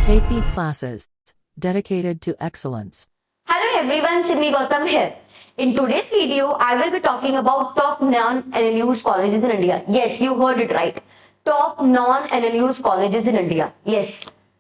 KP classes dedicated to excellence. Hello everyone, Simi Gautam here. In today's video, I will be talking about top non-NLU's colleges in India. Yes, you heard it right. Top non-NLU's colleges in India. Yes.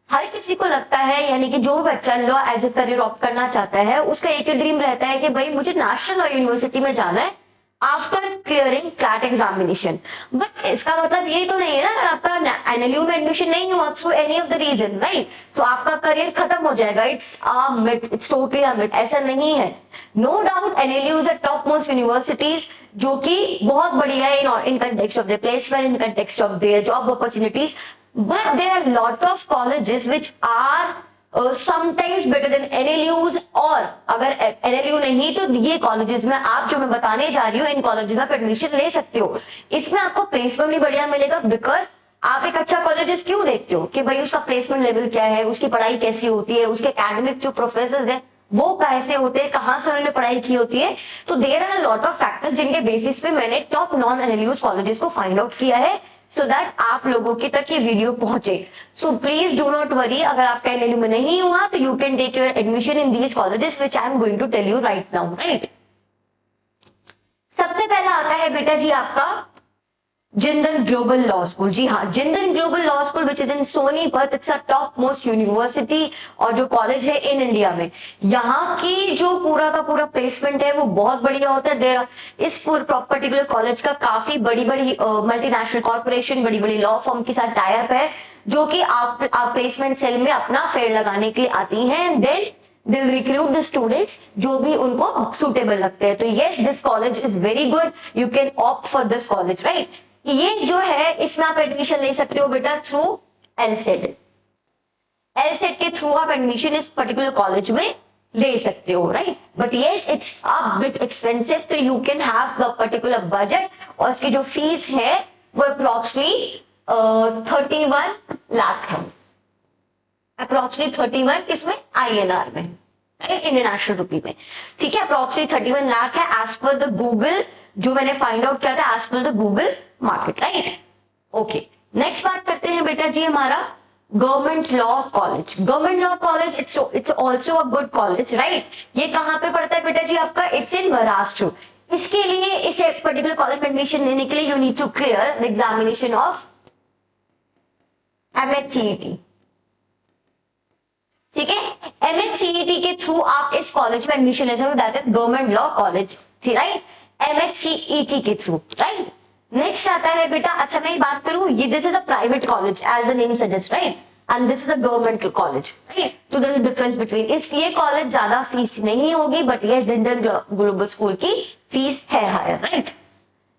हर किसी को लगता है, यानी कि जो बच्चा law as a career opt करना चाहता है, उसका एक ही ड्रीम रहता है कि भाई मुझे नेशनल लॉ यूनिवर्सिटी में जाना है after clearing CLAT examination. But इसका मतलब ये तो नहीं है ना, अगर आपका एनएलयू में एडमिशन नहीं हुआ through any of the reason, right, तो आपका करियर खत्म हो जाएगा. It's a myth, it's totally a myth. ऐसा नहीं है. No doubt NLU is a top most universities जो कि बहुत बढ़िया है in context of their placement, in context of their job opportunities. But there are lot of colleges which are sometimes better than NLUs. और अगर NLU नहीं तो ये कॉलेजेस में आप जो मैं बताने जा रही हूँ, इन कॉलेजेस में आप एडमिशन ले सकते हो. इसमें आपको प्लेसमेंट भी बढ़िया मिलेगा. बिकॉज आप एक अच्छा कॉलेजेस क्यों देखते हो कि भाई उसका प्लेसमेंट लेवल क्या है, उसकी पढ़ाई कैसी होती है, उसके एकेडमिक जो प्रोफेसर है वो कैसे होते हैं, कहाँ से उन्होंने पढ़ाई की होती है. तो there are lot of factors जिनके बेसिस पे मैंने टॉप नॉन एनएलयूज कॉलेजेस को फाइंड आउट किया है, सो दैट आप लोगों के तक ये वीडियो पहुंचे. So please do not worry, अगर आपका एनएलयू में नहीं हुआ तो you can take your admission in these colleges which I am going to tell you right now. Right, सबसे पहला आता है बेटा जी आपका जिंदल ग्लोबल लॉ स्कूल. जी हाँ, Jindal Global Law School which is in Sonipat. It's a top most university और जो कॉलेज है इन इंडिया में. यहाँ की जो पूरा का पूरा प्लेसमेंट है वो बहुत बढ़िया होता है. इस पर्टिकुलर कॉलेज का काफी बड़ी बड़ी मल्टीनेशनल कॉर्पोरेशन, बड़ी बड़ी लॉ फर्म के साथ टाई अप है जो कि आप प्लेसमेंट सेल में अपना फेयर लगाने के लिए आती हैं. Then they'll recruit the students जो भी उनको सुटेबल लगते हैं. तो yes, this college is very good. You can opt for this college, right? ये जो है इसमें आप एडमिशन ले सकते हो बेटा थ्रू एलसेट. एलसेट के थ्रू आप एडमिशन इस पर्टिकुलर कॉलेज में ले सकते हो, right. But yes, it's a bit expensive. तो you can have the particular budget. और इसकी जो फीस है वो अप्रोक्सीमेटली 31 लाख है. अप्रोक्सीमेटली 31 किसमें, INR में, इंडियन नेशनल रुपी में. ठीक है, अप्रोक्सीमेटली 31 लाख है एज पर द गूगल, जो मैंने फाइंड आउट किया था as per the Google market. Right, okay. Next बात करते हैं बेटा जी हमारा Government Law College. Government Law College it's also a good college, right. ये कहाँ पे पड़ता है बेटा जी आपका, इट्स इन महाराष्ट्र. इसके लिए इस पर्टिकुलर कॉलेज में एडमिशन लेने के लिए you need to clear the examination of MHCET. ठीक है, MHCET के थ्रू आप इस कॉलेज में एडमिशन ले सकते हो. That is Government Law College, right. MHCET के थ्रू, राइट. नेक्स्ट आता है बेटा, अच्छा मैं बात करूं, ये this is a private college as the name suggest, right, and this is a government college, right. तो देयर इज डिफरेंस बिटवीन. इसलिए कॉलेज ज्यादा फीस नहीं होगी, बट ये जिंदल ग्लोबल स्कूल की फीस है हायर, राइट.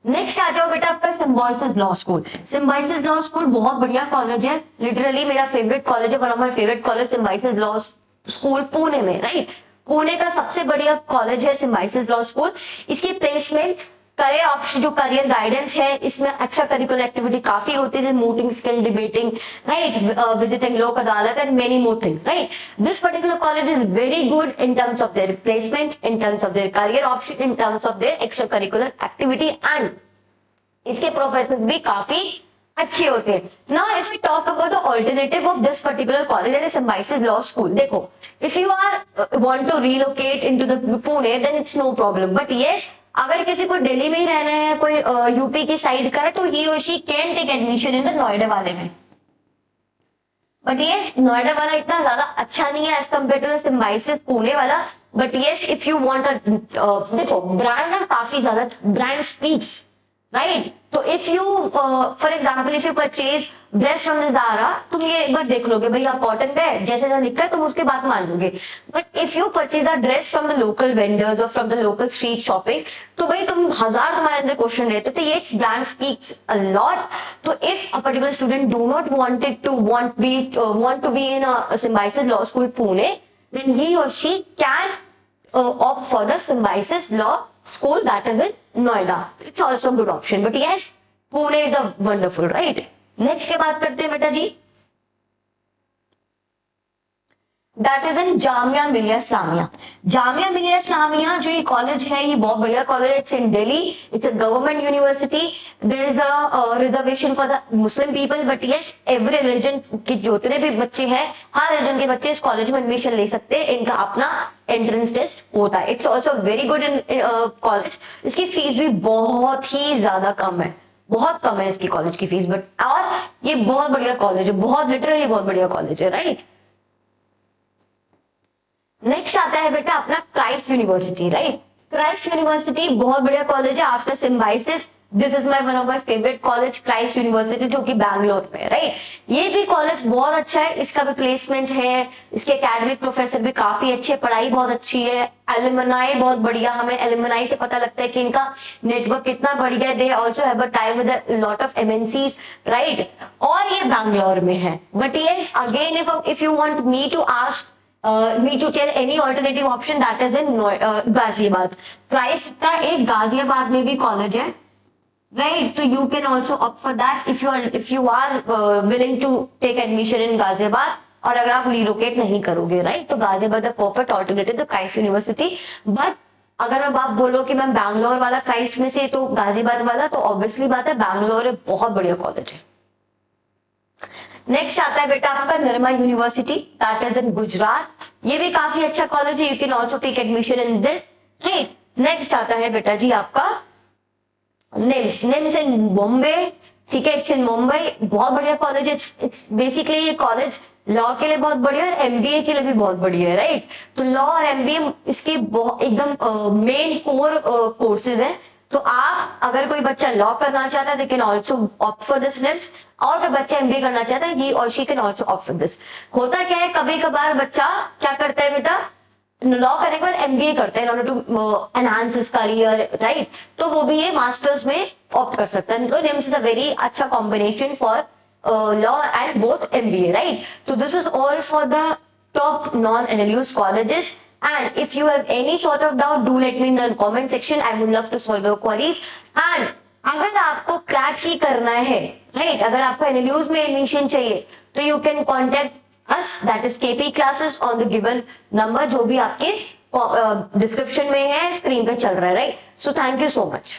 नेक्स्ट आ जाओ बेटा आपका Symbiosis law School. Symbiosis law school बहुत बढ़िया कॉलेज है. लिटरली मेरा फेवरेट कॉलेज है, one of my favourite college symbiosis law school Pune में, राइट. पुणे का सबसे बढ़िया कॉलेज है सिम्बायोसिस लॉ स्कूल. इसकी प्लेसमेंट, करियर ऑप्शन, जो करियर गाइडेंस है, इसमें एक्स्ट्रा करिकुलर एक्टिविटी काफी होती है, मूटिंग स्किल, डिबेटिंग, राइट, विजिटिंग लोक अदालत and many more things, right. This particular college is very good in terms of their placement, in terms of their career option, in terms of their extracurricular activity, and इसके professor भी काफी अच्छे होते हैं. Now if we talk about the alternative of this particular college that is Symbiosis law school. देखो, if you are want to relocate into the Pune then it's no problem. But yes, अगर किसी को दिल्ली में ही रहना है, कोई यूपी की साइड का है, तो ही और she can take admission in the Noida वाले में. बट यस, नोएडा वाला इतना ज्यादा अच्छा नहीं है as compare to Symbiosis Pune वाला. But yes, if you want a, देखो ब्रांड ना काफी ज्यादा, ब्रांड स्पीक्स, राइट. तो if you for example if you purchase dress from the Zara, तुम ये एक बार देख लोगे भैया कॉटन का है, जैसे लिखा है तुम उसके बाद मान लोगे. But if you purchase a dress from the local vendors और from the local street shopping, तो भाई तुम हजार तुम्हारे अंदर क्वेश्चन रहते. तो ये ब्रांड स्पीक्स अ लॉट. तो if a particular student do not wanted to want to be in a Symbiosis law school Pune, then he और she can opt for the Symbiosis Law School that is in Noida. It's also a good option. But yes, Pune is a wonderful, right? Next के बात करते हैं बेटा जी that is इन जामिया मिलिया इस्लामिया। जामिया मिलिया इस्लामिया जो ये college है, ये बहुत बढ़िया कॉलेज है। It's in Delhi, it's a government university. There is a reservation for the Muslim people, but yes every religion के जितने भी बच्चे हैं, हर रिलीजन के बच्चे इस कॉलेज में एडमिशन ले सकते हैं। इनका अपना एंट्रेंस टेस्ट होता है। It's also very good in college. इसकी फीस भी बहुत ही ज्यादा कम है, बहुत कम है इसकी कॉलेज की फीस, बट और ये बहुत बढ़िया कॉलेज है, बहुत लिटरली बहुत बढ़िया कॉलेज है, राइट। नेक्स्ट आता है बेटा अपना Christ university, right. Christ university बहुत बढ़िया कॉलेज है। After Symbiosis this is my one of my favourite college, Christ university, जो कि बैंगलोर में है, राइट। ये भी कॉलेज बहुत अच्छा है, इसका भी प्लेसमेंट है, इसके एकेडमिक प्रोफेसर भी काफी अच्छे, पढ़ाई बहुत अच्छी है, एलुमनाई बहुत बढ़िया। हमें एलुमनाई से पता लगता है कि इनका नेटवर्क कितना बढ़िया है। They also have a tie with a lot of MNCs, right. और ये बैंगलोर में है। But yes again if you want me to ask me to tell any alternative option, that is in Ghaziabad. Christ का एक गाजियाबाद में भी कॉलेज है, right. तो you can also opt for that if you are willing to take admission in Ghaziabad, और अगर आप relocate नहीं करोगे, राइट। तो Ghaziabad the perfect alternative to Christ University. But अगर अब आप बोलो कि मैम बैंगलोर वाला क्राइस्ट में से तो गाजियाबाद वाला, तो ऑब्वियसली बात है बैंगलोर है, बहुत बढ़िया कॉलेज है। नेक्स्ट आता है बेटा आपका Nirmal university, that is in Gujarat. ये भी काफी अच्छा कॉलेज है, you can also take admission in this, right. Next आता है बेटा जी आपका निम्स इन बॉम्बे, ठीक है, इट्स इन मुंबई, बहुत बढ़िया कॉलेज है। इट्स बेसिकली ये कॉलेज लॉ के लिए बहुत बढ़िया है, एमबीए के लिए भी बहुत बढ़िया है, राइट। तो लॉ और एमबीए इसके एकदम मेन कोर कोर्सेज हैं। तो आप अगर कोई बच्चा लॉ करना चाहता है, they can also opt for this NIMS, और अगर बच्चा एमबीए करना चाहता है, ही और she can also opt for this. होता क्या है, कभी कभार बच्चा क्या करता है बेटा, लॉ करने के बाद एमबीए करते हैं in order to enhance his career, right. तो वो भी ये मास्टर्स में ऑप्ट कर सकता है। तो निम्स इज अ वेरी अच्छा combination for law and both MBA, right? So this is all for the top non-NLU's colleges. And if you have any sort of doubt, do let me in the comment section. I would love to solve your queries. And अगर आपको crack ही करना है, right? अगर आपको NLU's में admission चाहिए, तो you can contact us, that is KP classes on the given number, जो भी आपके डिस्क्रिप्शन में है, स्क्रीन पे चल रहा है, right. So thank you so much.